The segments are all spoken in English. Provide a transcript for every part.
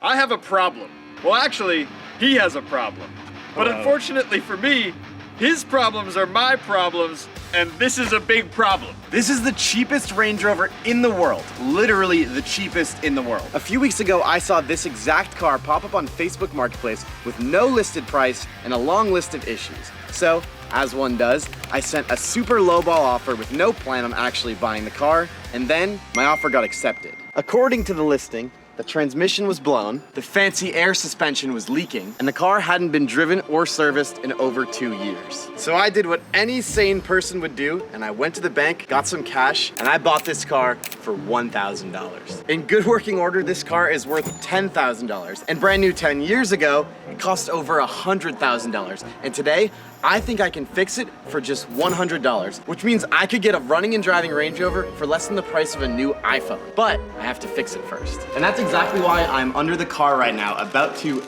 I have a problem. Well, actually, he has a problem. But unfortunately for me, his problems are my problems, and this is a big problem. This is the cheapest Range Rover in the world. Literally the cheapest in the world. A few weeks ago, I saw this exact car pop up on Facebook Marketplace with no listed price and a long list of issues. So, as one does, I sent a super lowball offer with no plan on actually buying the car, and then my offer got accepted. According to the listing, the transmission was blown, the fancy air suspension was leaking, and the car hadn't been driven or serviced in over 2 years. So I did what any sane person would do, and I went to the bank, got some cash, and I bought this car for $1,000. In good working order, this car is worth $10,000, and brand new 10 years ago, it cost over $100,000. And today, I think I can fix it for just $100, which means I could get a running and driving Range Rover for less than the price of a new iPhone. But I have to fix it first. And that's exactly why I'm under the car right now, about to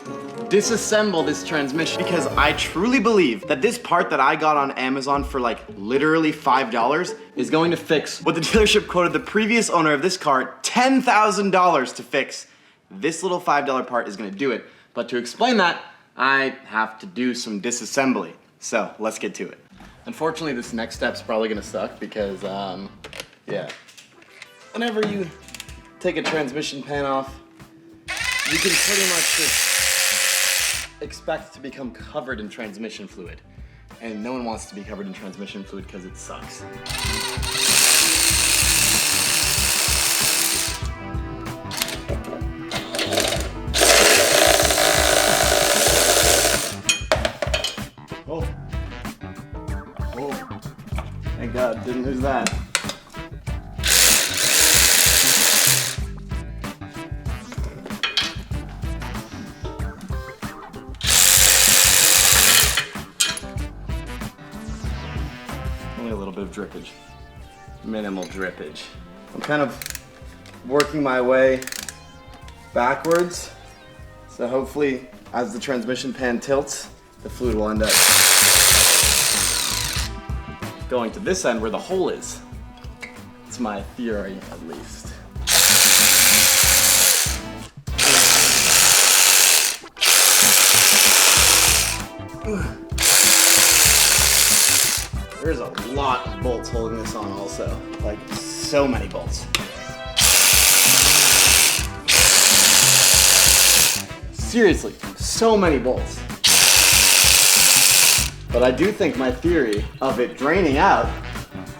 disassemble this transmission, because I truly believe that this part that I got on Amazon for like literally $5 is going to fix what the dealership quoted the previous owner of this car $10,000 to fix. This little $5 part is gonna do it. But to explain that, I have to do some disassembly. So let's get to it. Unfortunately, this next step's probably gonna suck because, yeah. Whenever you take a transmission pan off, you can pretty much just expect to become covered in transmission fluid. And no one wants to be covered in transmission fluid because it sucks. Thank God, didn't lose that. Only a little bit of drippage. Minimal drippage. I'm kind of working my way backwards. So hopefully, as the transmission pan tilts, the fluid will end up going to this end where the hole is. It's my theory, at least. There's a lot of bolts holding this on also. Like, so many bolts. Seriously, so many bolts. But I do think my theory of it draining out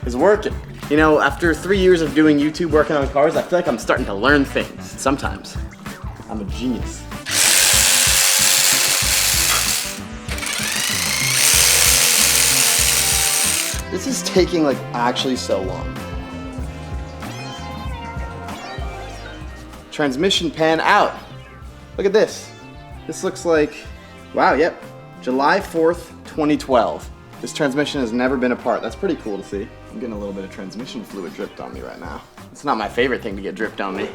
is working. You know, after 3 years of doing YouTube working on cars, I feel like I'm starting to learn things. Sometimes. I'm a genius. This is taking like actually so long. Transmission pan out. Look at this. This looks like, wow, yep. July 4th, 2012. This transmission has never been apart. That's pretty cool to see. I'm getting a little bit of transmission fluid dripped on me right now. It's not my favorite thing to get dripped on me.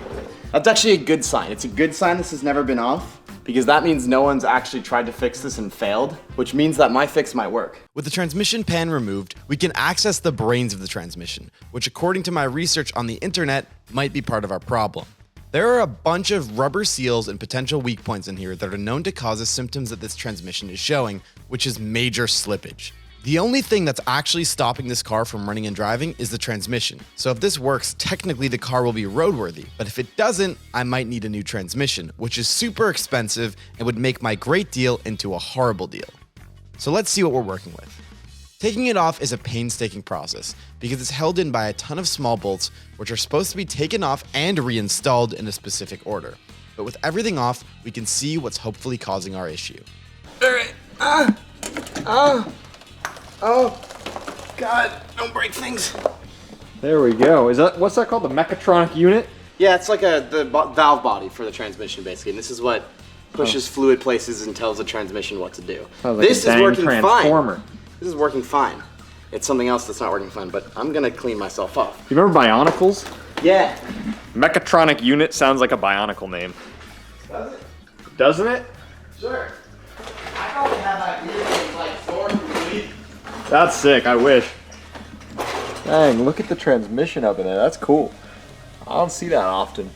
That's actually a good sign. It's a good sign this has never been off, because that means no one's actually tried to fix this and failed, which means that my fix might work. With the transmission pan removed, we can access the brains of the transmission, which according to my research on the internet, might be part of our problem. There are a bunch of rubber seals and potential weak points in here that are known to cause the symptoms that this transmission is showing, which is major slippage. The only thing that's actually stopping this car from running and driving is the transmission. So if this works, technically the car will be roadworthy, but if it doesn't, I might need a new transmission, which is super expensive and would make my great deal into a horrible deal. So let's see what we're working with. Taking it off is a painstaking process because it's held in by a ton of small bolts which are supposed to be taken off and reinstalled in a specific order. But with everything off, we can see what's hopefully causing our issue. Alright, oh, God, don't break things. There we go. What's that called? The mechatronic unit? Yeah, it's like the valve body for the transmission basically, and this is what pushes fluid places and tells the transmission what to do. Sounds like This a is dang working transformer. fine. This is working fine. It's something else that's not working fine, but I'm gonna clean myself off. You remember Bionicles? Yeah. Mechatronic unit sounds like a Bionicle name. Does it? Doesn't it? Sure. I probably have ideas things like Thor complete. That's sick, I wish. Dang, look at the transmission up in there. That's cool. I don't see that often.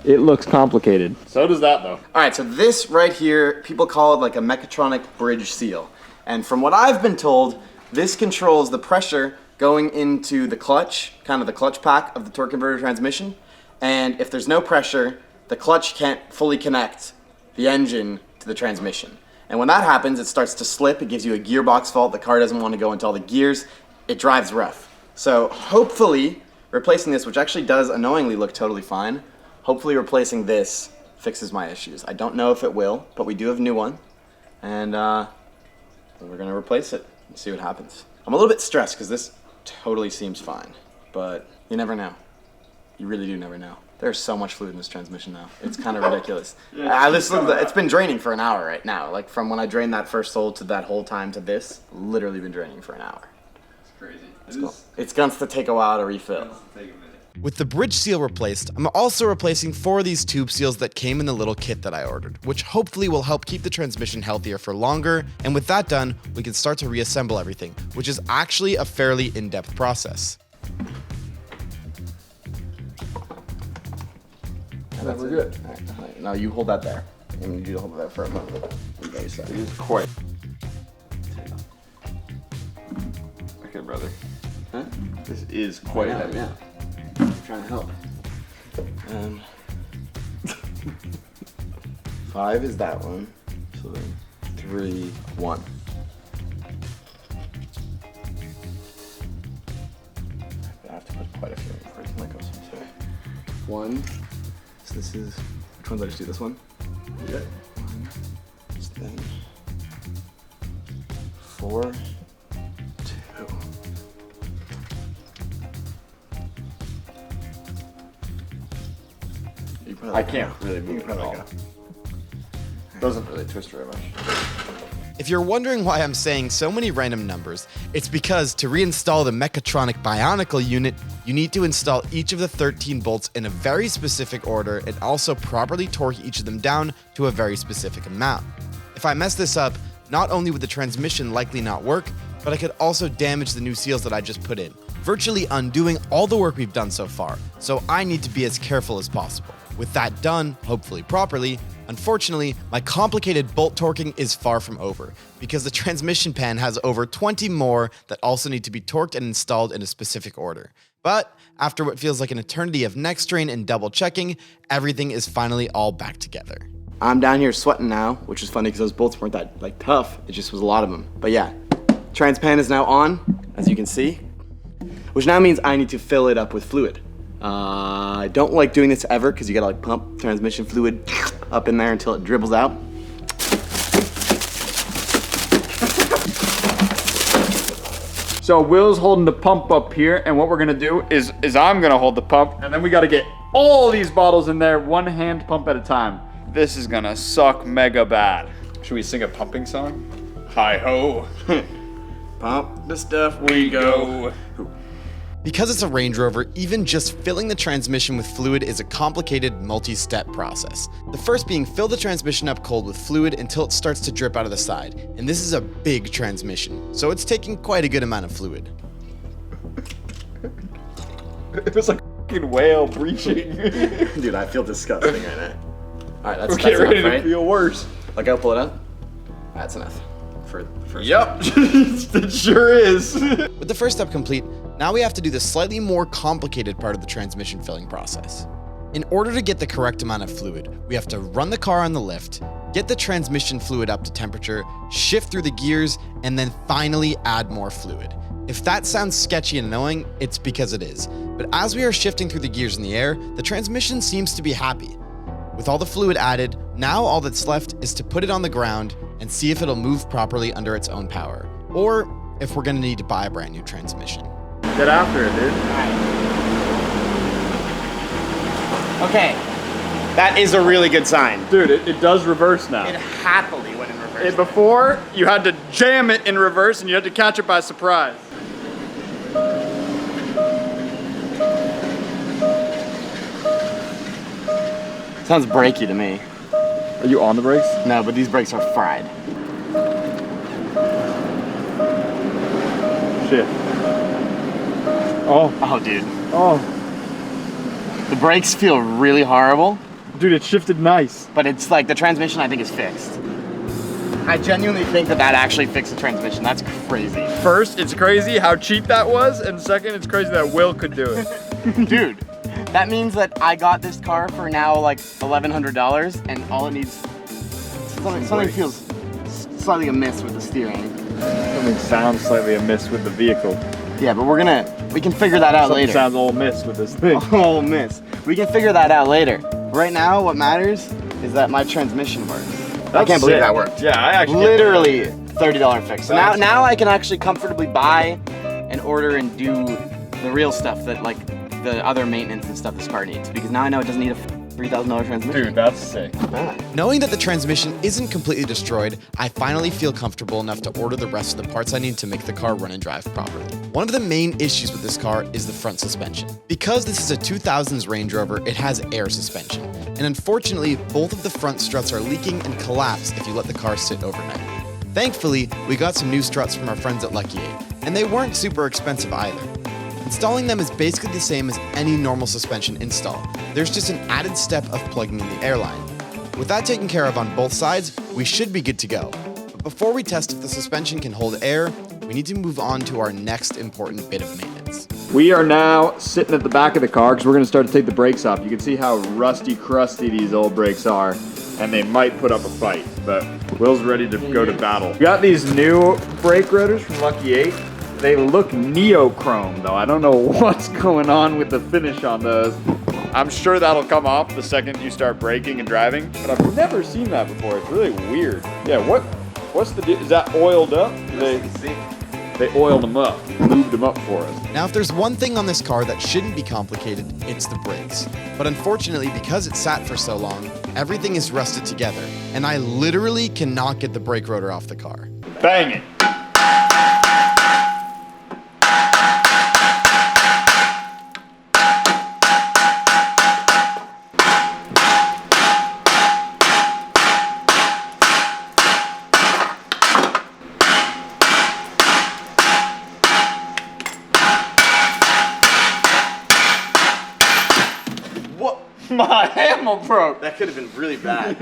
It looks complicated. So does that, though. All right, so this right here, people call it like a mechatronic bridge seal. And from what I've been told, this controls the pressure going into the clutch, kind of the clutch pack of the torque converter transmission. And if there's no pressure, the clutch can't fully connect the engine to the transmission. And when that happens, it starts to slip. It gives you a gearbox fault. The car doesn't want to go into all the gears. It drives rough. So hopefully replacing this, which actually does annoyingly look totally fine, hopefully replacing this fixes my issues. I don't know if it will, but we do have a new one. And we're gonna replace it and see what happens. I'm a little bit stressed because this totally seems fine, but you never know. You really do never know. There's so much fluid in this transmission now. It's kind of ridiculous. It's been draining for an hour right now. Like from when I drained that first hole to that whole time to this, literally been draining for an hour. It's crazy. It's going to take a while to refill. With the bridge seal replaced, I'm also replacing 4 of these tube seals that came in the little kit that I ordered, which hopefully will help keep the transmission healthier for longer, and with that done, we can start to reassemble everything, which is actually a fairly in-depth process. That's we're good. All right. Now you hold that there. I need you to hold it there for a moment. It is quite. Okay, brother. Huh? This is quite heavy. Yeah. I'm trying to help. 5 is that one. So then 3, 1. I have to put quite a few in first. That goes so 1. So this is, which one did I just do? This one? Yeah. 1. Then 4, 2. I can't really move it at all. Go. Doesn't really twist very much. If you're wondering why I'm saying so many random numbers, it's because to reinstall the Mechatronic Bionicle unit, you need to install each of the 13 bolts in a very specific order and also properly torque each of them down to a very specific amount. If I mess this up, not only would the transmission likely not work, but I could also damage the new seals that I just put in, virtually undoing all the work we've done so far, so I need to be as careful as possible. With that done, hopefully properly, unfortunately, my complicated bolt torquing is far from over, because the transmission pan has over 20 more that also need to be torqued and installed in a specific order. But after what feels like an eternity of neck strain and double checking, everything is finally all back together. I'm down here sweating now, which is funny because those bolts weren't that tough. It just was a lot of them. But yeah, trans pan is now on, as you can see, which now means I need to fill it up with fluid. I don't like doing this ever because you gotta pump transmission fluid up in there until it dribbles out. So Will's holding the pump up here, and what we're gonna do is I'm gonna hold the pump, and then we gotta get all these bottles in there, one hand pump at a time. This is gonna suck mega bad. Should we sing a pumping song? Hi-ho. Pump the stuff, we go. Because it's a Range Rover, even just filling the transmission with fluid is a complicated multi-step process. The first being fill the transmission up cold with fluid until it starts to drip out of the side. And this is a big transmission, so it's taking quite a good amount of fluid. It was like a fucking whale breaching. Dude, I feel disgusting right now. Alright, that's We're getting ready enough, to right? feel worse. Like, I'll pull it up. That's enough. For Yep, it sure is. With the first step complete, now we have to do the slightly more complicated part of the transmission filling process. In order to get the correct amount of fluid, we have to run the car on the lift, get the transmission fluid up to temperature, shift through the gears, and then finally add more fluid. If that sounds sketchy and annoying, it's because it is. But as we are shifting through the gears in the air, the transmission seems to be happy. With all the fluid added, now all that's left is to put it on the ground and see if it'll move properly under its own power, or if we're gonna need to buy a brand new transmission. Get after it, dude. Okay, that is a really good sign. Dude, it does reverse now. It happily went in reverse. Before, you had to jam it in reverse and you had to catch it by surprise. Sounds brakey to me. Are you on the brakes? No, but these brakes are fried. Shit. Oh. Oh, dude. Oh. The brakes feel really horrible. Dude, it shifted nice. But it's like the transmission I think is fixed. I genuinely think that actually fixed the transmission. That's crazy. First, it's crazy how cheap that was, and second, it's crazy that Will could do it. Dude, that means that I got this car for now like $1,100, and all it needs, something feels slightly amiss with the steering. Something sounds slightly amiss with the vehicle. Yeah, but we can figure that out later. Sounds all miss with this thing. Oh, miss. We can figure that out later. Right now, what matters is that my transmission works. I can't believe that worked. Yeah, I actually literally $30 fix. So now I can actually comfortably buy and order and do the real stuff that like the other maintenance and stuff this car needs, because now I know it doesn't need a $3,000 transmission. Dude, that's sick. Knowing that the transmission isn't completely destroyed, I finally feel comfortable enough to order the rest of the parts I need to make the car run and drive properly. One of the main issues with this car is the front suspension. Because this is a 2000s Range Rover, it has air suspension. And unfortunately, both of the front struts are leaking and collapse if you let the car sit overnight. Thankfully, we got some new struts from our friends at Lucky 8, and they weren't super expensive either. Installing them is basically the same as any normal suspension install. There's just an added step of plugging in the airline. With that taken care of on both sides, we should be good to go. But before we test if the suspension can hold air, we need to move on to our next important bit of maintenance. We are now sitting at the back of the car because we're going to start to take the brakes off. You can see how rusty, crusty these old brakes are, and they might put up a fight, but Will's ready to go to battle. We got these new brake rotors from Lucky 8. They look neochrome though. I don't know what's going on with the finish on those. I'm sure that'll come off the second you start braking and driving, but I've never seen that before. It's really weird. Yeah, what's the deal? Is that oiled up? They oiled them up, lubed them up for us. Now, if there's one thing on this car that shouldn't be complicated, it's the brakes. But unfortunately, because it sat for so long, everything is rusted together, and I literally cannot get the brake rotor off the car. Bang it. My handle broke. That could have been really bad.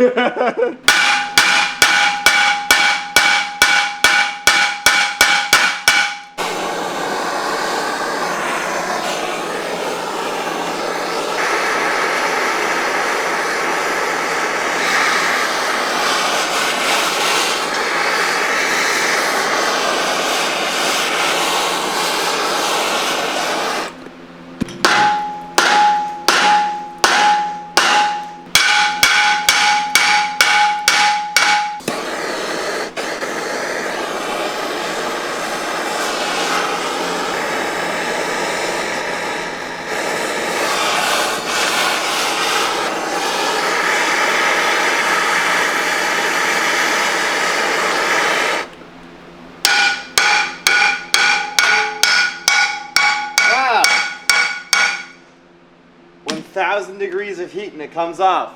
Degrees of heat and it comes off.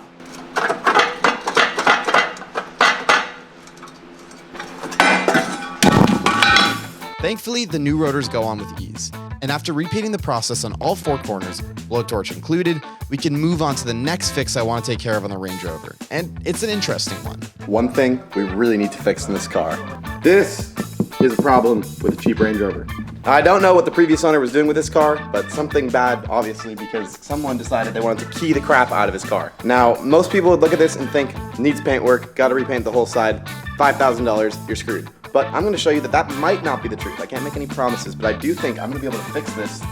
Thankfully, the new rotors go on with ease. And after repeating the process on all four corners, blowtorch included, we can move on to the next fix I want to take care of on the Range Rover. And it's an interesting one. One thing we really need to fix in this car. This is a problem with a cheap Range Rover. I don't know what the previous owner was doing with this car, but something bad, obviously, because someone decided they wanted to key the crap out of his car. Now, most people would look at this and think, needs paint work, gotta repaint the whole side, $5,000, you're screwed. But I'm gonna show you that that might not be the truth. I can't make any promises, but I do think I'm gonna be able to fix this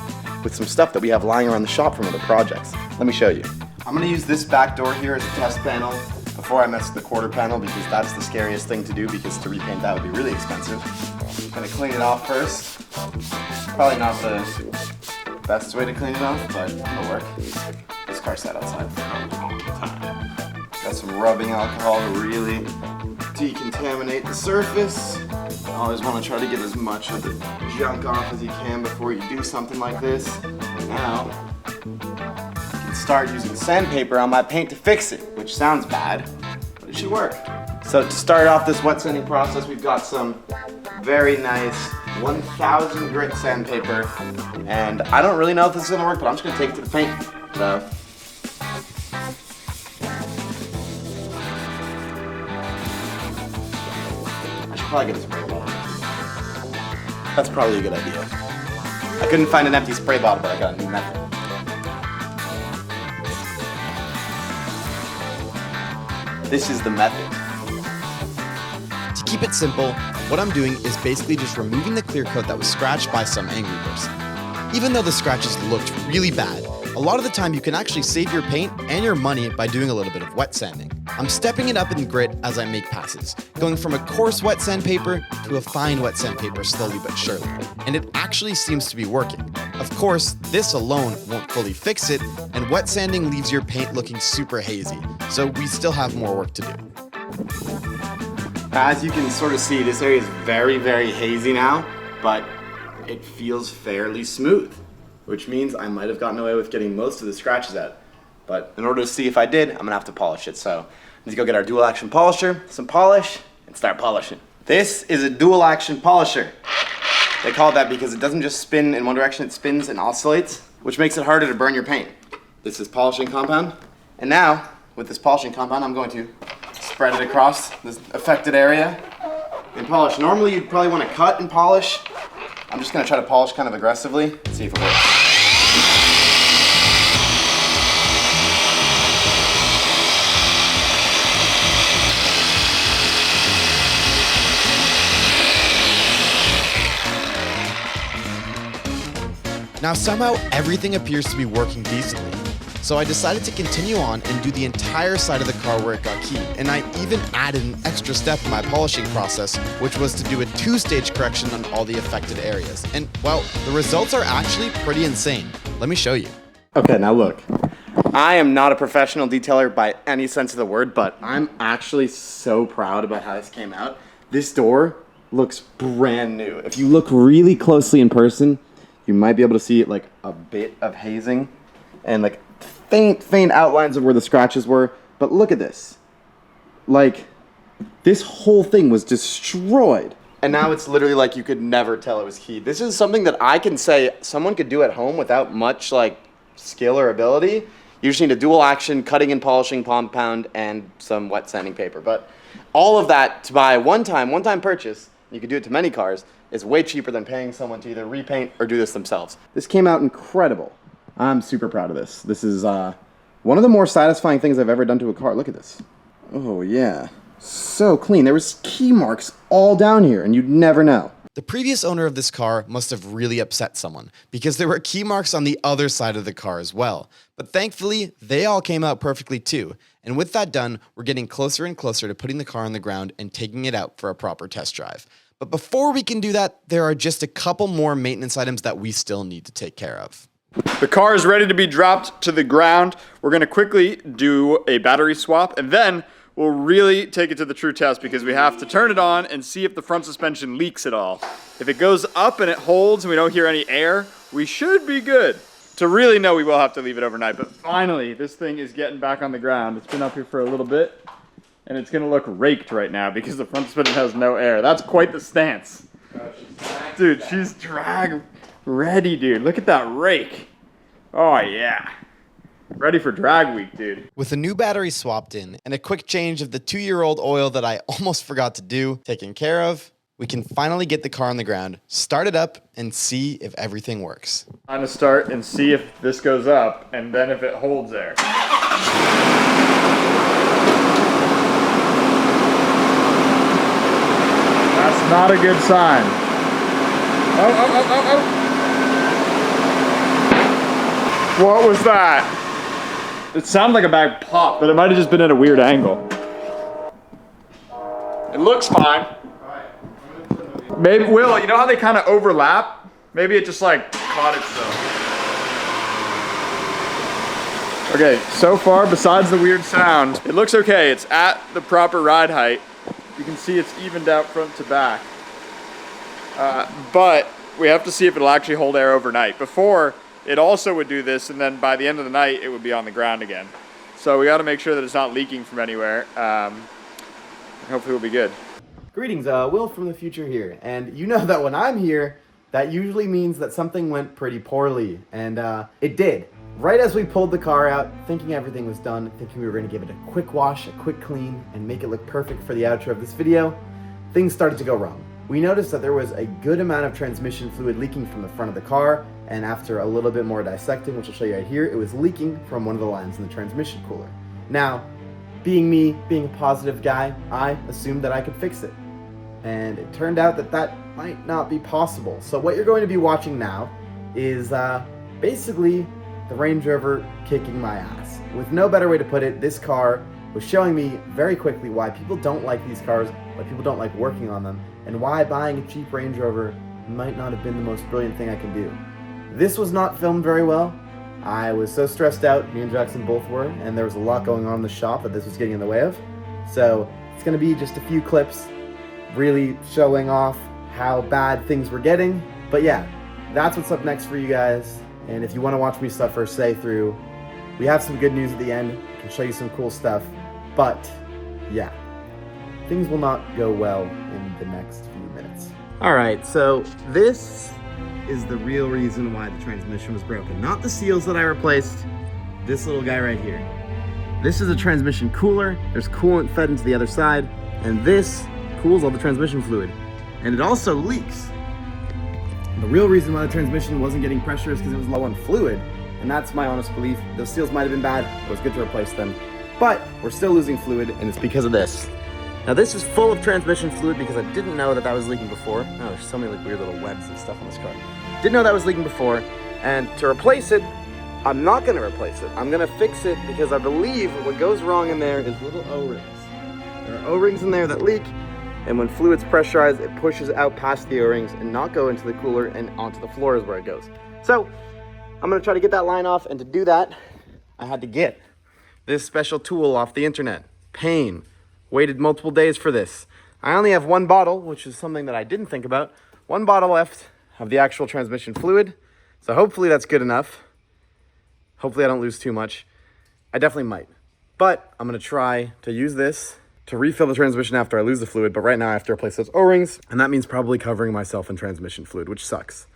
with some stuff that we have lying around the shop from other projects. Let me show you. I'm gonna use this back door here as a test panel before I mess with the quarter panel, because that's the scariest thing to do, because to repaint that would be really expensive. I'm gonna clean it off first. Probably not the best way to clean it off, but it'll work. This car sat outside for a long time. Got some rubbing alcohol to really decontaminate the surface. You always want to try to get as much of the junk off as you can before you do something like this. Now, I can start using sandpaper on my paint to fix it, which sounds bad, but it should work. So to start off this wet sanding process, we've got some very nice 1000 grit sandpaper, and I don't really know if this is gonna work, but I'm just gonna take it to the paint. So, probably get a spray bottle. That's probably a good idea. I couldn't find an empty spray bottle, but I got a new method. This is the method. To keep it simple, what I'm doing is basically just removing the clear coat that was scratched by some angry person. Even though the scratches looked really bad, a lot of the time you can actually save your paint and your money by doing a little bit of wet sanding. I'm stepping it up in grit as I make passes, going from a coarse wet sandpaper to a fine wet sandpaper slowly but surely. And it actually seems to be working. Of course, this alone won't fully fix it, and wet sanding leaves your paint looking super hazy, so we still have more work to do. As you can sort of see, this area is very, very hazy now, but it feels fairly smooth, which means I might have gotten away with getting most of the scratches out. But in order to see if I did, I'm gonna have to polish it. So let's go get our dual action polisher, some polish, and start polishing. This is a dual action polisher. They call it that because it doesn't just spin in one direction, it spins and oscillates, which makes it harder to burn your paint. This is polishing compound. And now, with this polishing compound, I'm going to spread it across this affected area and polish. Normally you'd probably want to cut and polish. I'm just going to try to polish kind of aggressively and see if it works. Now somehow everything appears to be working decently. So I decided to continue on and do the entire side of the car where it got keyed. And I even added an extra step in my polishing process, which was to do a 2-stage correction on all the affected areas. And well, the results are actually pretty insane. Let me show you. Okay, now look. I am not a professional detailer by any sense of the word, but I'm actually so proud about how this came out. This door looks brand new. If you look really closely in person, you might be able to see like a bit of hazing and like faint outlines of where the scratches were, but look at this. Like, this whole thing was destroyed. And now it's literally like you could never tell it was keyed. This is something that I can say someone could do at home without much like skill or ability. You just need a dual action cutting and polishing compound and some wet sanding paper. But all of that to buy one-time purchase, you could do it to many cars, is way cheaper than paying someone to either repaint or do this themselves. This came out incredible. I'm super proud of this. This is one of the more satisfying things I've ever done to a car. Look at this. Oh yeah, so clean. There was key marks all down here and you'd never know. The previous owner of this car must have really upset someone because there were key marks on the other side of the car as well. But thankfully, they all came out perfectly too. And with that done, we're getting closer and closer to putting the car on the ground and taking it out for a proper test drive. But before we can do that, there are just a couple more maintenance items that we still need to take care of. The car is ready to be dropped to the ground. We're gonna quickly do a battery swap and then we'll really take it to the true test because we have to turn it on and see if the front suspension leaks at all. If it goes up and it holds and we don't hear any air, we should be good. To really know, we will have to leave it overnight, but finally, this thing is getting back on the ground. It's been up here for a little bit and it's gonna look raked right now because the front suspension has no air. That's quite the stance. Dude, she's drag ready, dude. Look at that rake. Oh, yeah. Ready for drag week, dude. With a new battery swapped in and a quick change of the 2-year-old oil that I almost forgot to do taken care of, we can finally get the car on the ground, start it up, and see if everything works. I'm gonna start and see if this goes up and then if it holds there. That's not a good sign. Oh. What was that? It sounded like a bag popped, but it might have just been at a weird angle. It looks fine. Maybe, Will, you know how they kind of overlap? Maybe it just like caught itself. Okay, so far, besides the weird sound, it looks okay. It's at the proper ride height. You can see it's evened out front to back. But we have to see if it'll actually hold air overnight. Before, it also would do this, and then by the end of the night, it would be on the ground again. So we got to make sure that it's not leaking from anywhere. Hopefully we'll be good. Greetings, Will from the future here. And you know that when I'm here, that usually means that something went pretty poorly. And it did. Right as we pulled the car out, thinking everything was done, thinking we were going to give it a quick wash, a quick clean, and make it look perfect for the outro of this video, things started to go wrong. We noticed that there was a good amount of transmission fluid leaking from the front of the car, and after a little bit more dissecting, which I'll show you right here, it was leaking from one of the lines in the transmission cooler. Now, being me, being a positive guy, I assumed that I could fix it. And it turned out that that might not be possible. So what you're going to be watching now is basically the Range Rover kicking my ass. With no better way to put it, this car was showing me very quickly why people don't like these cars, why people don't like working on them, and why buying a cheap Range Rover might not have been the most brilliant thing I can do. This was not filmed very well. I was so stressed out, me and Jackson both were, and there was a lot going on in the shop that this was getting in the way of. So it's gonna be just a few clips really showing off how bad things were getting. But yeah, that's what's up next for you guys. And if you wanna watch me suffer, stay through. We have some good news at the end. I can show you some cool stuff. But yeah, things will not go well in the next few minutes. All right, so this is the real reason why the transmission was broken. Not the seals that I replaced, this little guy right here. This is a transmission cooler. There's coolant fed into the other side, and this cools all the transmission fluid. And it also leaks. The real reason why the transmission wasn't getting pressure is because it was low on fluid, and that's my honest belief. Those seals might have been bad, it was good to replace them, but we're still losing fluid, and it's because of this. Now this is full of transmission fluid because I didn't know that that was leaking before. Oh, there's so many like weird little webs and stuff on this car. Didn't know that was leaking before, and to replace it, I'm not gonna replace it. I'm gonna fix it because I believe what goes wrong in there is little O-rings. There are O-rings in there that leak, and when fluid's pressurized, it pushes out past the O-rings and not go into the cooler and onto the floor is where it goes. So I'm gonna try to get that line off, and to do that, I had to get this special tool off the internet. Pain. Waited multiple days for this. I only have one bottle, which is something that I didn't think about. One bottle left of the actual transmission fluid. So hopefully that's good enough. Hopefully I don't lose too much. I definitely might. But I'm gonna try to use this to refill the transmission after I lose the fluid. But right now I have to replace those O-rings, and that means probably covering myself in transmission fluid, which sucks.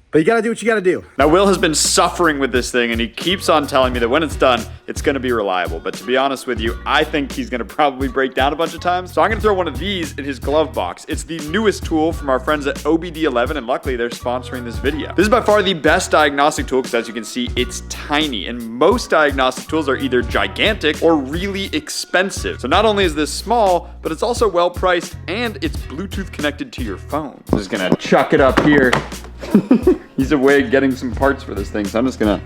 But you gotta do what you gotta do. Now, Will has been suffering with this thing, and he keeps on telling me that when it's done, it's gonna be reliable. But to be honest with you, I think he's gonna probably break down a bunch of times. So I'm gonna throw one of these in his glove box. It's the newest tool from our friends at OBD11, and luckily they're sponsoring this video. This is by far the best diagnostic tool because, as you can see, it's tiny. And most diagnostic tools are either gigantic or really expensive. So not only is this small, but it's also well priced, and it's Bluetooth connected to your phone. I'm just gonna chuck it up here. He's away getting some parts for this thing, so I'm just gonna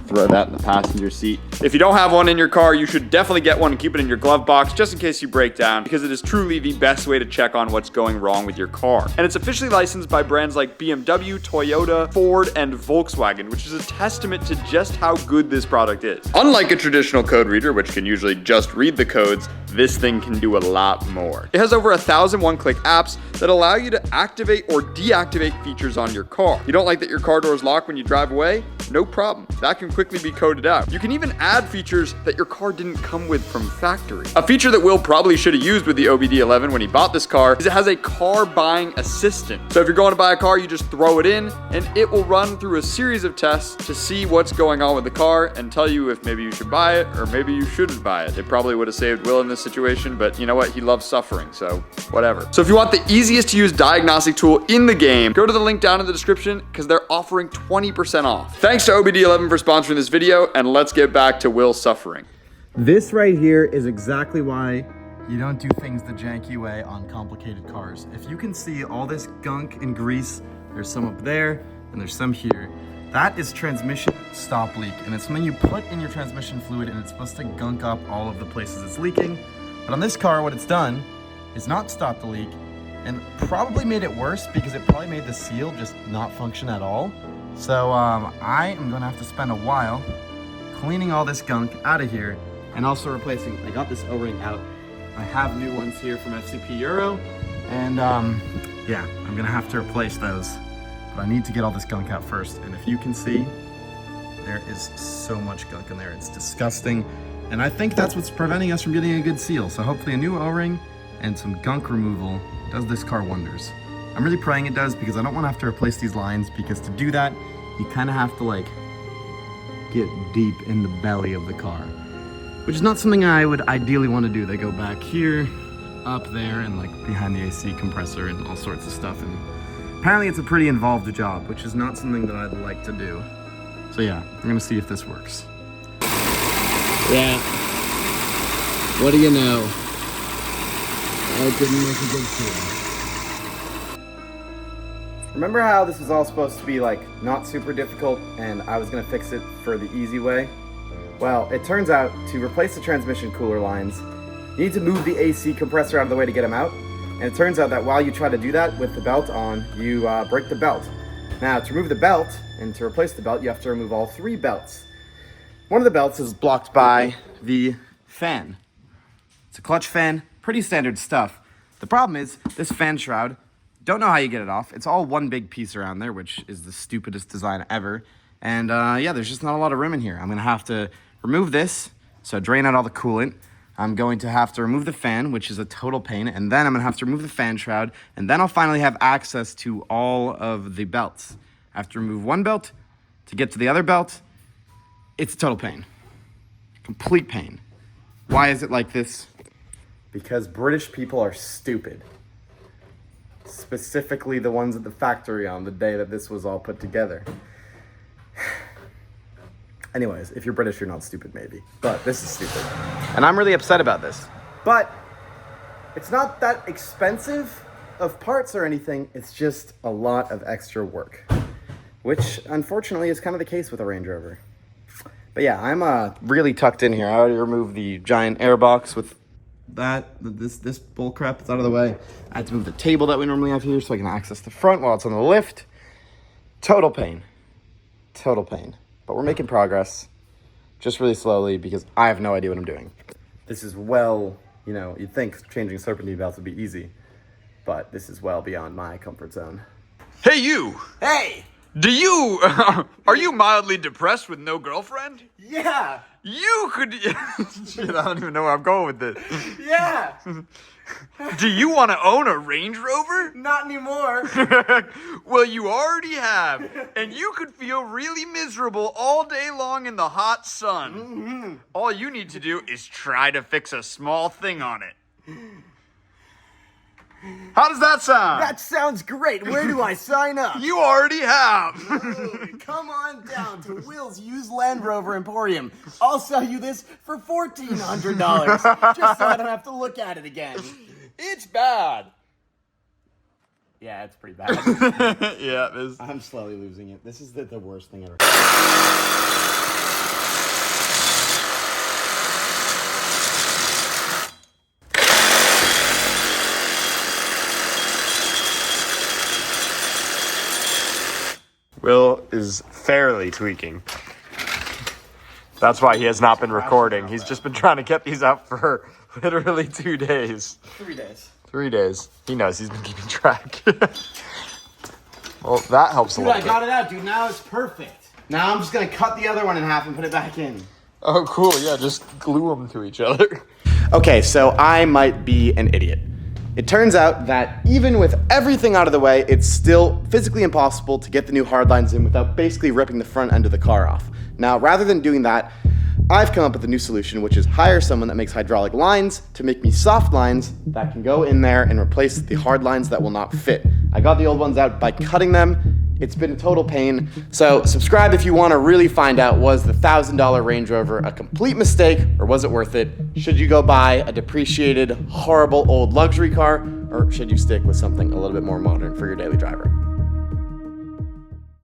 throw that in the passenger seat. If you don't have one in your car, you should definitely get one and keep it in your glove box just in case you break down, because it is truly the best way to check on what's going wrong with your car. And it's officially licensed by brands like BMW, Toyota, Ford, and Volkswagen, which is a testament to just how good this product is. Unlike a traditional code reader, which can usually just read the codes, this thing can do a lot more. It has over 1,000 one-click apps that allow you to activate or deactivate features on your car. You don't like that your car door is locked when you drive away? No problem. That can quickly be coded out. You can even add features that your car didn't come with from factory. A feature that Will probably should have used with the OBD11 when he bought this car is it has a car buying assistant. So if you're going to buy a car, you just throw it in and it will run through a series of tests to see what's going on with the car and tell you if maybe you should buy it or maybe you shouldn't buy it. It probably would have saved Will in this situation, but you know what? He loves suffering, so whatever. So if you want the easiest to use diagnostic tool in the game, go to the link down in the description because they're offering 20% off. Thanks to OBD11 for sponsoring this video, and let's get back to Will suffering. This right here is exactly why you don't do things the janky way on complicated cars. If you can see all this gunk and grease, there's some up there and there's some here. That is transmission stop leak, and it's something you put in your transmission fluid, and it's supposed to gunk up all of the places it's leaking. But on this car, what it's done is not stop the leak, and probably made it worse because it probably made the seal just not function at all. So I am gonna have to spend a while cleaning all this gunk out of here and also replacing. I got this O-ring out. I have new ones here from FCP Euro, and yeah, I'm gonna have to replace those. But I need to get all this gunk out first. And if you can see, there is so much gunk in there. It's disgusting. And I think that's what's preventing us from getting a good seal. So hopefully a new O-ring and some gunk removal does this car wonders. I'm really praying it does because I don't want to have to replace these lines, because to do that, you kind of have to like get deep in the belly of the car, which is not something I would ideally want to do. They go back here, up there and like behind the AC compressor and all sorts of stuff. And apparently it's a pretty involved job, which is not something that I'd like to do. So yeah, I'm gonna see if this works. Yeah. What do you know? I didn't make a good feeling. Remember how this was all supposed to be like not super difficult and I was gonna fix it for the easy way? Well, it turns out to replace the transmission cooler lines, you need to move the AC compressor out of the way to get them out. And it turns out that while you try to do that with the belt on, you break the belt. Now, to remove the belt and to replace the belt, you have to remove all 3 belts. One of the belts is blocked by the fan. It's a clutch fan, pretty standard stuff. The problem is this fan shroud, don't know how you get it off. It's all one big piece around there, which is the stupidest design ever. And yeah, there's just not a lot of room in here. I'm gonna have to remove this, so drain out all the coolant. I'm going to have to remove the fan, which is a total pain, and then I'm gonna have to remove the fan shroud, and then I'll finally have access to all of the belts. I have to remove one belt to get to the other belt. It's a total pain. Complete pain. Why is it like this? Because British people are stupid. Specifically the ones at the factory on the day that this was all put together. Anyways, if you're British, you're not stupid, maybe. But this is stupid. And I'm really upset about this. But it's not that expensive of parts or anything. It's just a lot of extra work. Which, unfortunately, is kind of the case with a Range Rover. But yeah, I'm really tucked in here. I already removed the giant air box with this bull crap that's out of the way. I had to move the table that we normally have here so I can access the front while it's on the lift. Total pain. Total pain. But we're making progress, just really slowly because I have no idea what I'm doing. This is well, you know, you'd think changing serpentine belts would be easy, but this is well beyond my comfort zone. Hey, you! Hey! Are you mildly depressed with no girlfriend? Yeah! You could... Shit, I don't even know where I'm going with this. Yeah! Do you want to own a Range Rover? Not anymore. Well, you already have, and you could feel really miserable all day long in the hot sun. Mm-hmm. All you need to do is try to fix a small thing on it. How does that sound? That sounds great. Where do I sign up? You already have. Come on down to Will's Used Land Rover Emporium. I'll sell you this for $1,400, just so I don't have to look at it again. It's bad. Yeah, it's pretty bad. Yeah, it is. I'm slowly losing it. This is the worst thing ever. Will is fairly tweaking. That's why he has not been recording. He's just been trying to get these out for literally 2 days. 3 days. 3 days. He knows. He's been keeping track. Well, that helps a Dude, little I bit. got it out, dude. Now it's perfect. Now I'm just gonna cut the other one in half and put it back in. Oh, cool. Yeah, just glue them to each other. Okay, so I might be an idiot. It turns out that even with everything out of the way, it's still physically impossible to get the new hardlines in without basically ripping the front end of the car off. Now, rather than doing that, I've come up with a new solution, which is hire someone that makes hydraulic lines to make me soft lines that can go in there and replace the hard lines that will not fit. I got the old ones out by cutting them. It's been a total pain. So subscribe if you want to really find out, was the $1,000 Range Rover a complete mistake or was it worth it? Should you go buy a depreciated, horrible old luxury car, or should you stick with something a little bit more modern for your daily driver?